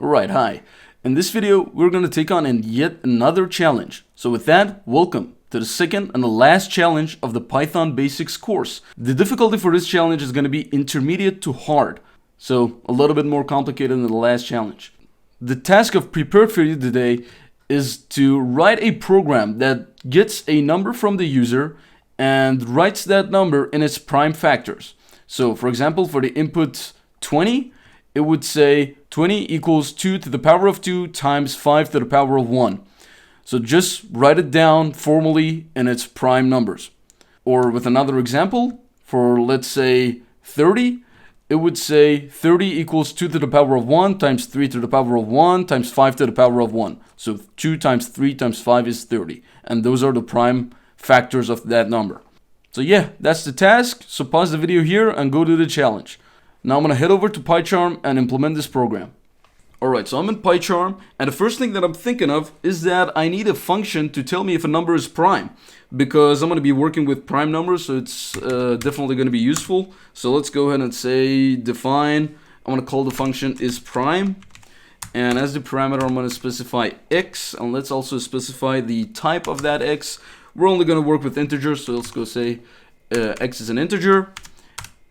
Alright, hi. In this video, we're going to take on yet another challenge. So with that, welcome to the second and the last challenge of the Python Basics course. The difficulty for this challenge is going to be intermediate to hard. So a little bit more complicated than the last challenge. The task I've prepared for you today is to write a program that gets a number from the user and writes that number in its prime factors. So for example, for the input 20, it would say 20 equals 2 to the power of 2 times 5 to the power of 1. So just write it down formally in its prime numbers. Or with another example, for let's say 30, it would say 30 equals 2 to the power of 1 times 3 to the power of 1 times 5 to the power of 1. So 2 times 3 times 5 is 30. And those are the prime factors of that number. So yeah, that's the task. So pause the video here and go to the challenge. Now I'm going to head over to PyCharm and implement this program. Alright, so I'm in PyCharm, and the first thing that I'm thinking of is that I need a function to tell me if a number is prime, because I'm going to be working with prime numbers, so it's definitely going to be useful. So let's go ahead and say define, I'm going to call the function isPrime, and as the parameter I'm going to specify x, and let's also specify the type of that x. We're only going to work with integers, so let's go say x is an integer,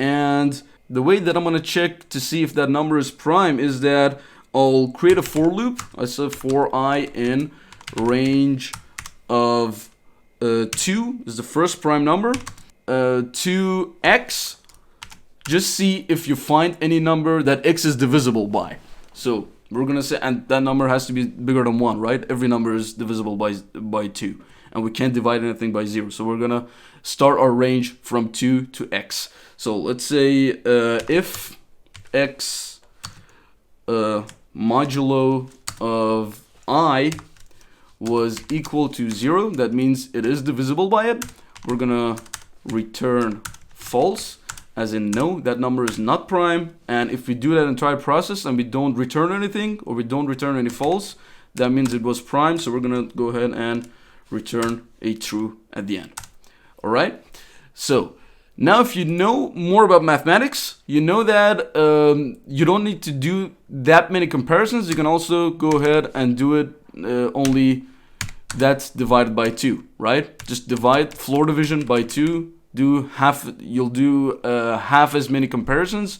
and the way that I'm going to check to see if that number is prime is that I'll create a for loop. I said for I in range of 2 is the first prime number, to x. Just see if you find any number that x is divisible by. So we're going to say, and that number has to be bigger than 1, right? Every number is divisible by 2. And we can't divide anything by 0. So we're going to start our range from 2 to x. So let's say if x modulo of I was equal to 0, that means it is divisible by it. We're going to return false, as in no, that number is not prime. And if we do that entire process and we don't return anything, or we don't return any false, that means it was prime. So we're going to go ahead and return a true at the end. All right, so now if you know more about mathematics, you know that you don't need to do that many comparisons. You can also go ahead and do it only that's divided by 2, right? Just divide floor division by 2, do half, you'll do half as many comparisons,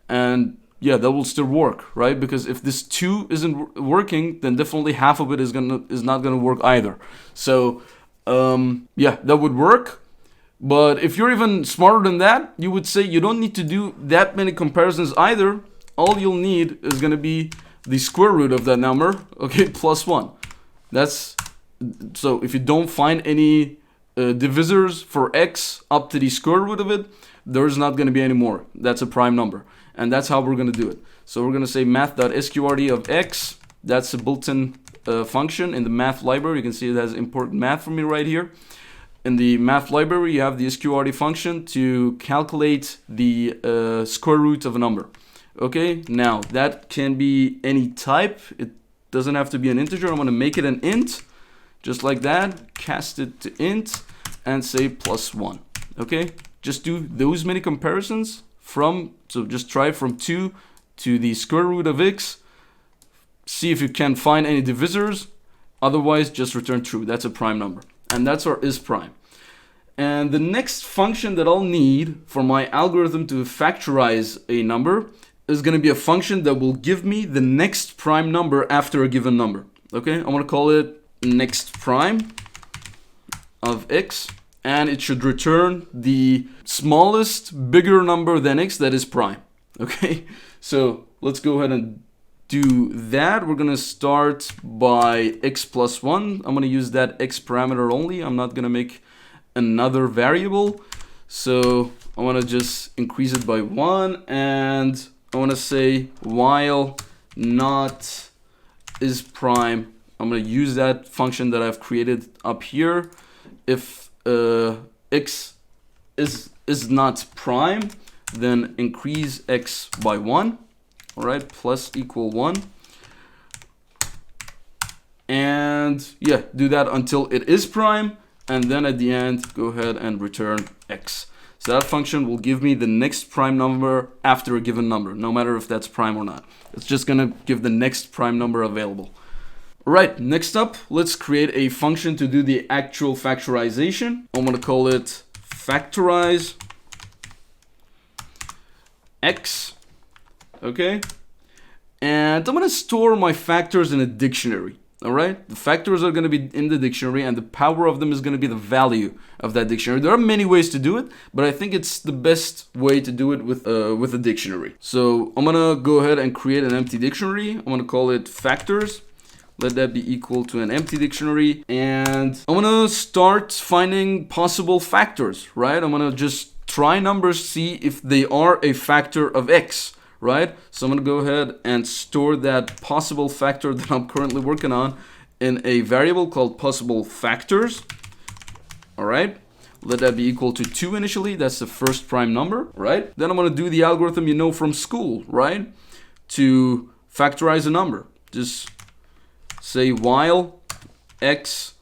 and yeah, that will still work, right? Because if this 2 isn't working, then definitely half of it is not gonna work either. So yeah, that would work. But if you're even smarter than that, you would say you don't need to do that many comparisons either. All you'll need is gonna be the square root of that number, okay, plus 1. That's so if you don't find any divisors for x up to the square root of it, there's not gonna be any more. That's a prime number. And that's how we're going to do it. So we're going to say math.sqrt of x. That's a built-in function in the math library. You can see it has import math for me right here. In the math library, you have the sqrt function to calculate the square root of a number. Okay, now that can be any type. It doesn't have to be an integer. I'm going to make it an int, just like that. Cast it to int and say plus 1. Okay, just do those many comparisons. So just try from 2 to the square root of x. See if you can find any divisors. Otherwise, just return true. That's a prime number. And that's our isPrime. And the next function that I'll need for my algorithm to factorize a number is going to be a function that will give me the next prime number after a given number. Okay, I'm going to call it next prime of x. And it should return the smallest, bigger number than x that is prime. Okay, so let's go ahead and do that. We're going to start by x plus 1. I'm going to use that x parameter only. I'm not going to make another variable. So I want to just increase it by 1. And I want to say while not isPrime, I'm going to use that function that I've created up here. If x is not prime, then increase x by 1. All right, plus equal 1. And yeah, do that until it is prime. And then at the end, go ahead and return x. So that function will give me the next prime number after a given number, no matter if that's prime or not. It's just gonna give the next prime number available. Right, next up, let's create a function to do the actual factorization. I'm gonna call it factorize x, okay? And I'm gonna store my factors in a dictionary, all right? The factors are gonna be in the dictionary, and the power of them is gonna be the value of that dictionary. There are many ways to do it, but I think it's the best way to do it with a dictionary. So I'm gonna go ahead and create an empty dictionary. I'm gonna call it factors. Let that be equal to an empty dictionary. And I'm gonna start finding possible factors, right? I'm gonna just try numbers, see if they are a factor of x, right? So I'm gonna go ahead and store that possible factor that I'm currently working on in a variable called possible factors. All right, let that be equal to 2 initially. That's the first prime number, right? Then I'm gonna do the algorithm you know from school, right? To factorize a number. Just say while x,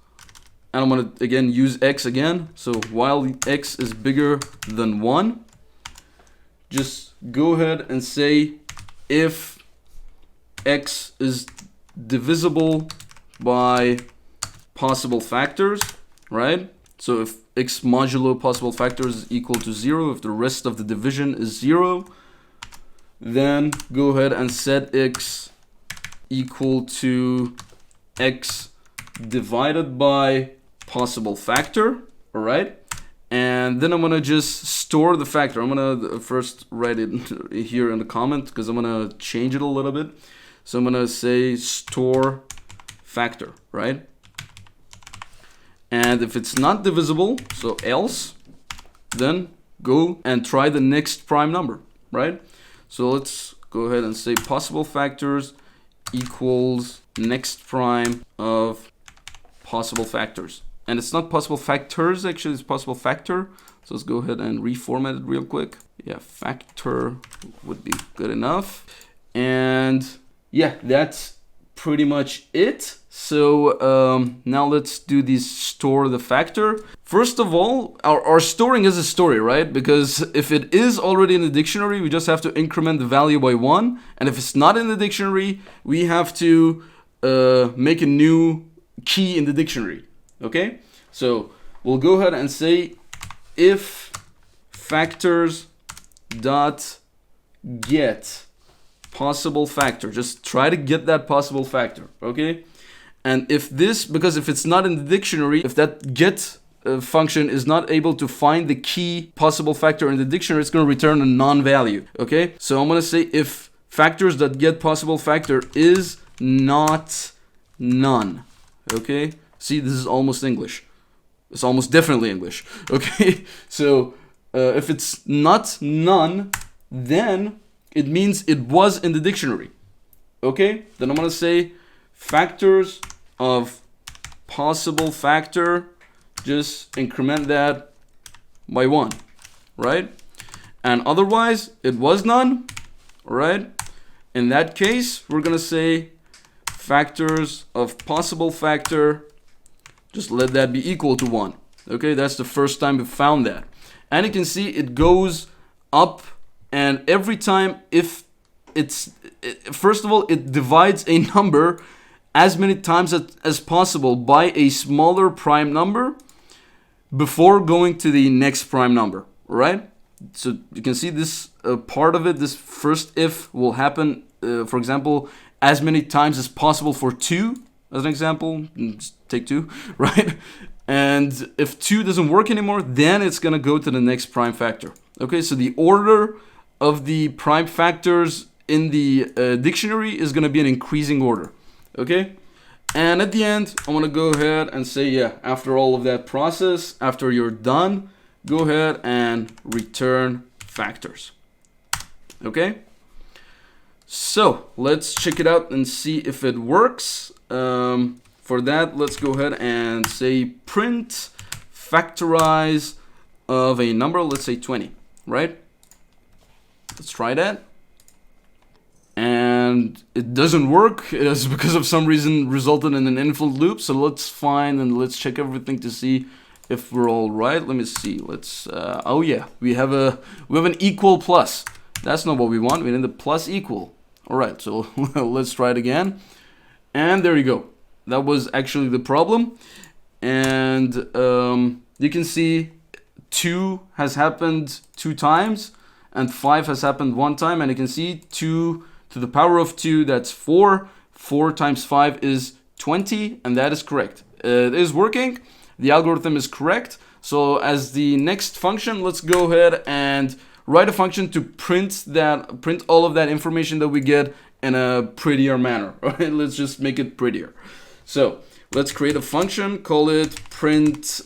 and I'm gonna again use x again. So while x is bigger than 1, just go ahead and say if x is divisible by possible factors, right? So if x modulo possible factors is equal to 0, if the rest of the division is 0, then go ahead and set x equal to x divided by possible factor, all right? And then I'm gonna just store the factor. I'm gonna first write it here in the comment because I'm gonna change it a little bit. So I'm gonna say store factor, right? And if it's not divisible, so else, then go and try the next prime number, right? So let's go ahead and say possible factors equals next prime of possible factors. And it's not possible factors, actually, it's possible factor. So let's go ahead and reformat it real quick. Yeah, factor would be good enough. And yeah, that's pretty much it. So now let's do this store the factor. First of all, our storing is a story, right? Because if it is already in the dictionary, we just have to increment the value by 1. And if it's not in the dictionary, we have to make a new key in the dictionary. Okay, so we'll go ahead and say if factors dot get possible factor. Just try to get that possible factor, okay? And if this, because if it's not in the dictionary, if that get function is not able to find the key possible factor in the dictionary, it's going to return a non-value, okay? So I'm going to say if factors that get possible factor is not none, okay? See, this is almost English. It's almost definitely English, okay? So if it's not none, then it means it was in the dictionary, okay? Then I'm going to say factors of possible factor, just increment that by 1, right? And otherwise, it was none, all right? In that case, we're going to say factors of possible factor, just let that be equal to 1. Okay, that's the first time we found that. And you can see it goes up, and every time if it's, first of all, it divides a number as many times as possible by a smaller prime number before going to the next prime number, right? So you can see this part of it, this first if will happen, for example, as many times as possible for 2, as an example, just take 2, right? And if 2 doesn't work anymore, then it's gonna go to the next prime factor. Okay, so the order of the prime factors in the dictionary is gonna be an increasing order, okay? And at the end, I'm gonna go ahead and say, yeah, after all of that process, after you're done, go ahead and return factors, okay? So let's check it out and see if it works. For that, let's go ahead and say print factorize of a number, let's say 20, right? Let's try that. And it doesn't work. It is because of some reason resulted in an infinite loop. So let's find and let's check everything to see if we're all right. Let me see. Let's oh yeah, we have an equal plus. That's not what we want. We need the plus equal. All right, so let's try it again. And there you go. That was actually the problem. And you can see 2 has happened 2 times and 5 has happened 1 time. And you can see 2 to the power of 2, that's 4. 4 times 5 is 20, and that is correct. It is working. The algorithm is correct. So as the next function, let's go ahead and write a function to print all of that information that we get in a prettier manner. Right? Let's just make it prettier. So let's create a function, call it print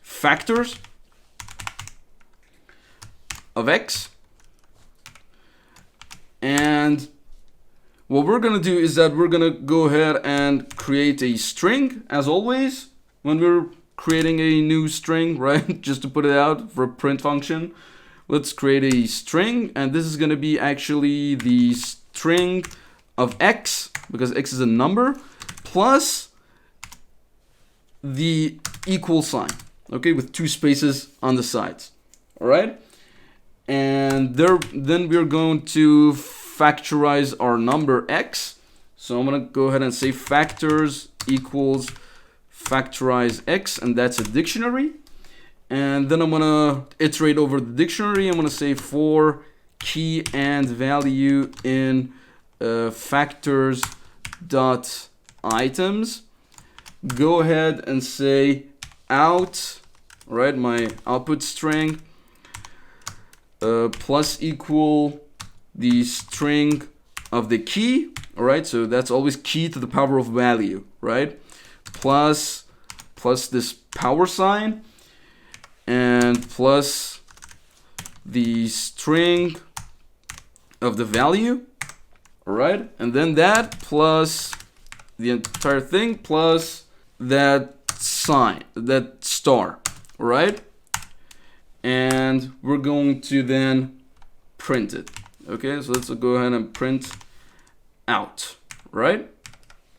factors of x. And what we're gonna do is that we're gonna go ahead and create a string, as always when we're creating a new string, right? Just to put it out for a print function. Let's create a string, and this is gonna be actually the string of x, because x is a number, plus the equal sign, okay, with 2 spaces on the sides. All right, and then we're going to factorize our number x. So I'm gonna go ahead and say factors equals factorize x, and that's a dictionary. And then I'm gonna iterate over the dictionary. I'm gonna say for key and value in factors dot items. Go ahead and say out, right? My output string plus equal the string of the key. All right, so that's always key to the power of value, right? Plus this power sign, and plus the string of the value. All right, and then that plus the entire thing plus that sign, that star. All right, and we're going to then print it. Okay, so let's go ahead and print out, right?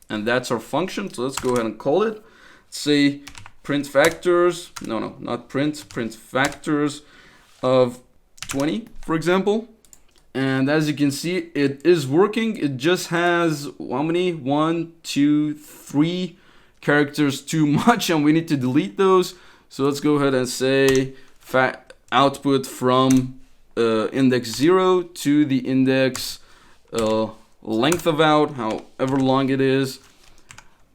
And that's our function. So let's go ahead and call it. Say print factors, no, not print factors of 20, for example. And as you can see, it is working. It just has how many? 1, 2, 3 characters too much, and we need to delete those. So let's go ahead and say output from index 0 to the index length of out, however long it is,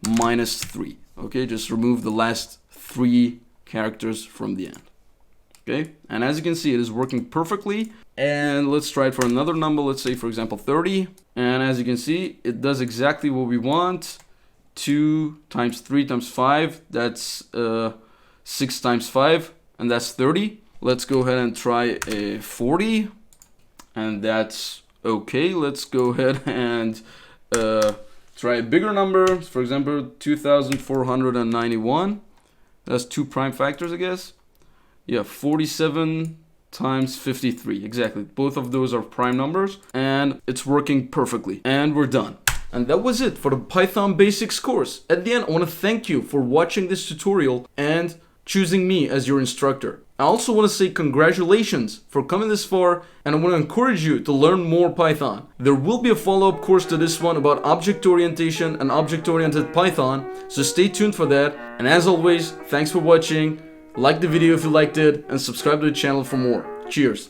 -3. Okay, just remove the last 3 characters from the end. Okay, and as you can see, it is working perfectly. And let's try it for another number. Let's say, for example, 30. And as you can see, it does exactly what we want. 2 times 3 times 5, that's 6 times 5, and that's 30. Let's go ahead and try a 40, and that's okay. Let's go ahead and try a bigger number. For example, 2,491. That's 2 prime factors, I guess. Yeah, 47 times 53, exactly. Both of those are prime numbers, and it's working perfectly. And we're done. And that was it for the Python Basics course. At the end, I want to thank you for watching this tutorial and choosing me as your instructor. I also want to say congratulations for coming this far, and I want to encourage you to learn more Python. There will be a follow-up course to this one about object orientation and object-oriented Python, so stay tuned for that. And as always, thanks for watching. Like the video if you liked it, and subscribe to the channel for more. Cheers!